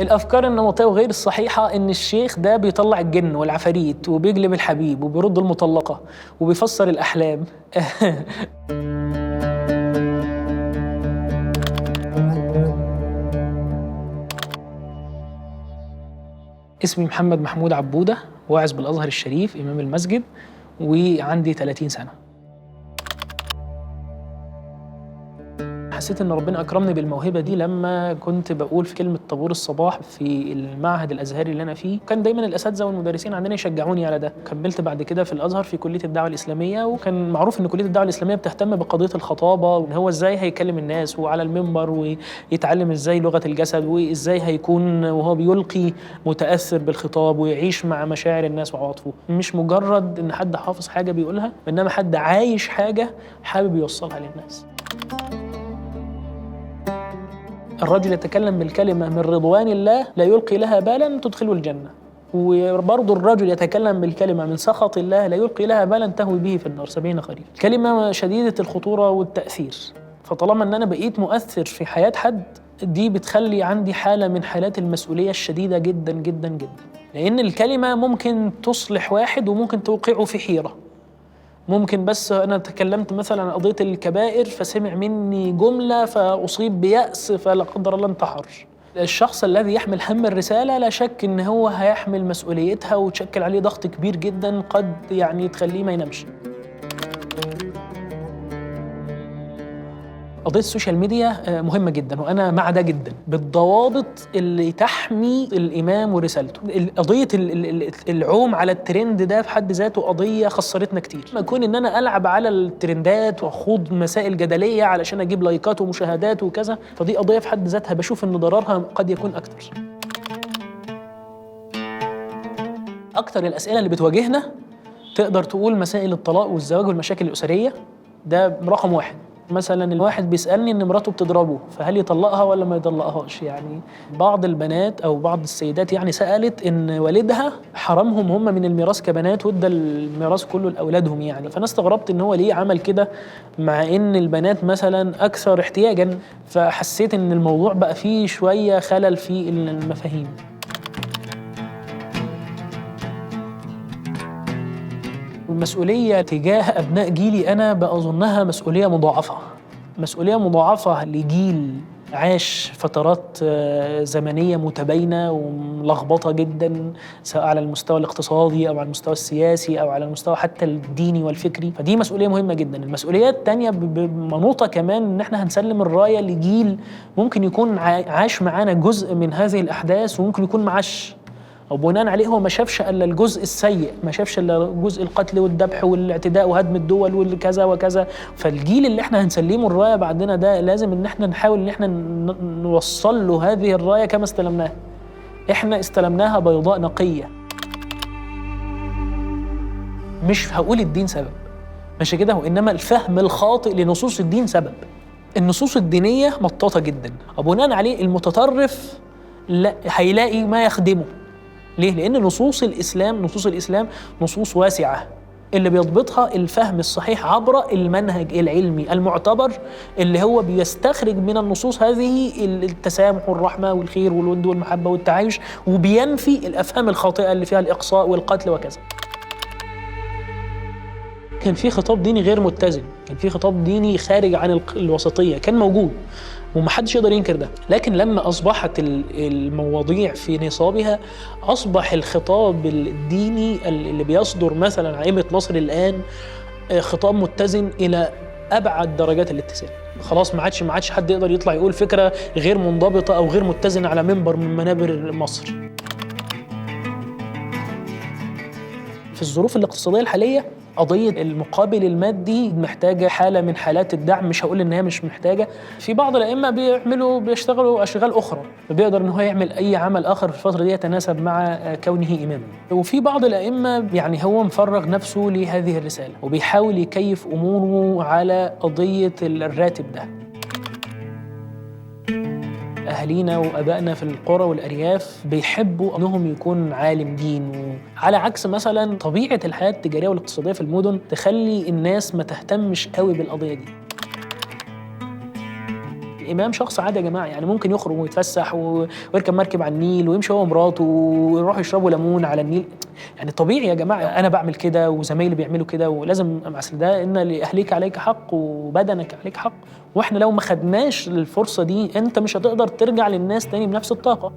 الأفكار النمطية وغير الصحيحة إن الشيخ ده بيطلع الجن والعفاريت وبيجلب الحبيب وبيرد المطلقة وبيفسر الأحلام. اسمي محمد محمود عبودة، واعظ بالأزهر الشريف، إمام المسجد، وعندي 30 سنة. حسيت ان ربنا اكرمني بالموهبه دي لما كنت بقول في كلمه طابور الصباح في المعهد الازهري اللي انا فيه. كان دايما الاساتذه والمدرسين عندنا يشجعوني على ده. كملت بعد كده في الازهر في كليه الدعوه الاسلاميه، وكان معروف ان كليه الدعوه الاسلاميه بتهتم بقضيه الخطابه، وان هو ازاي هيكلم الناس وعلى المنبر، ويتعلم ازاي لغه الجسد، وازاي هيكون وهو بيلقي متاثر بالخطاب ويعيش مع مشاعر الناس وعواطفه. مش مجرد ان حد حافظ حاجه بيقولها، انما حد عايش حاجه حابب يوصلها للناس. الرجل يتكلم بالكلمة من رضوان الله لا يلقي لها بالا تدخله الجنة، وبرضه الرجل يتكلم بالكلمة من سخط الله لا يلقي لها بالا تهوي به في النار 70 خريف. كلمة شديدة الخطورة والتأثير، فطالما ان انا بقيت مؤثر في حياة حد، دي بتخلي عندي حالة من حالات المسؤولية الشديدة جدا جدا جدا، لأن الكلمة ممكن تصلح واحد وممكن توقعه في حيرة. ممكن بس أنا تكلمت مثلا عن قضية الكبائر فسمع مني جملة فأصيب بيأس فلا قدر الله انتحر. الشخص الذي يحمل هم الرسالة لا شك إن هو هيحمل مسؤوليتها وتشكل عليه ضغط كبير جدا قد يعني تخليه ما ينامش. قضية السوشيال ميديا مهمة جدا، وأنا مع ده جدا بالضوابط اللي تحمي الإمام ورسالته. قضية العوم على الترند ده في حد ذاته قضية خسرتنا كتير. ما يكون إن أنا ألعب على الترندات وأخوض مسائل جدلية علشان أجيب لايكات ومشاهدات وكذا، فدي قضية في حد ذاتها بشوف إن ضررها قد يكون أكتر. أكتر الأسئلة اللي بتواجهنا تقدر تقول مسائل الطلاق والزواج والمشاكل الأسرية، ده رقم واحد. مثلا الواحد بيسألني ان مراته بتضربه فهل يطلقها ولا ما يطلقهاش. يعني بعض البنات او بعض السيدات يعني سألت ان والدها حرمهم هم من الميراث كبنات وادى الميراث كله لاولادهم. يعني فانا استغربت ان هو ليه عمل كده مع ان البنات مثلا اكثر احتياجا. فحسيت ان الموضوع بقى فيه شوية خلل في المفاهيم. المسؤولية تجاه أبناء جيلي أنا بأظنها مسؤولية مضاعفة. مسؤولية مضاعفة لجيل عاش فترات زمنية متباينة وملخبطة جدا، سواء على المستوى الاقتصادي أو على المستوى السياسي أو على المستوى حتى الديني والفكري. فدي مسؤولية مهمة جدا. المسؤولية التانية منوطة كمان إن احنا هنسلم الراية لجيل ممكن يكون عاش معانا جزء من هذه الأحداث وممكن يكون معاش، أو بناء عليه هو ما شافش إلا الجزء السيء، ما شافش إلا جزء القتل والذبح والاعتداء وهدم الدول والكذا وكذا. فالجيل اللي احنا هنسلمه الراية بعدنا ده لازم إن احنا نحاول إن احنا نوصل له هذه الراية كما استلمناها. احنا استلمناها بيضاء نقية. مش هقول الدين سبب، ماشي كده، وإنما الفهم الخاطئ لنصوص الدين سبب. النصوص الدينية مطاطة جدا، وبناء عليه المتطرف لا هيلاقي ما يخدمه. ليه؟ لأن نصوص الإسلام نصوص واسعة اللي بيضبطها الفهم الصحيح عبر المنهج العلمي المعتبر اللي هو بيستخرج من النصوص هذه التسامح والرحمة والخير والود والمحبة والتعايش، وبينفي الأفهام الخاطئة اللي فيها الإقصاء والقتل وكذا. كان في خطاب ديني غير متزن، كان في خطاب ديني خارج عن الوسطية، كان موجود ومحدش يقدر ينكر ده. لكن لما أصبحت المواضيع في نصابها، أصبح الخطاب الديني اللي بيصدر مثلا عن أئمة مصر الآن خطاب متزن إلى أبعد درجات الاتزان. خلاص ما عادش حد يقدر يطلع يقول فكرة غير منضبطة أو غير متزنة على منبر من منابر مصر. في الظروف الاقتصادية الحالية قضية المقابل المادي محتاجة حالة من حالات الدعم. مش هقول إن هي مش محتاجة، في بعض الأئمة بيشتغلوا أشغال أخرى، بيقدر إن هو يعمل أي عمل آخر في الفترة دي يتناسب مع كونه إماما. وفي بعض الأئمة يعني هو مفرغ نفسه لهذه الرسالة وبيحاول يكيف أموره على قضية الراتب ده. أهالينا وأبائنا في القرى والأرياف بيحبوا أنهم يكون عالم دين، على عكس مثلا طبيعة الحياة التجارية والاقتصادية في المدن تخلي الناس ما تهتمش قوي بالقضية دي. الإمام شخص عادي يا جماعة، يعني ممكن يخرج ويتفسح ويركب مركب على النيل ويمشي هو ومراته ويروحوا يشربوا ليمون على النيل. يعني طبيعي يا جماعة أنا بعمل كده وزمايلي بيعملوا كده، ولازم أصل ده إن لأهليك عليك حق وبدنك عليك حق، وإحنا لو ما خدناش الفرصة دي أنت مش هتقدر ترجع للناس تاني بنفس الطاقة.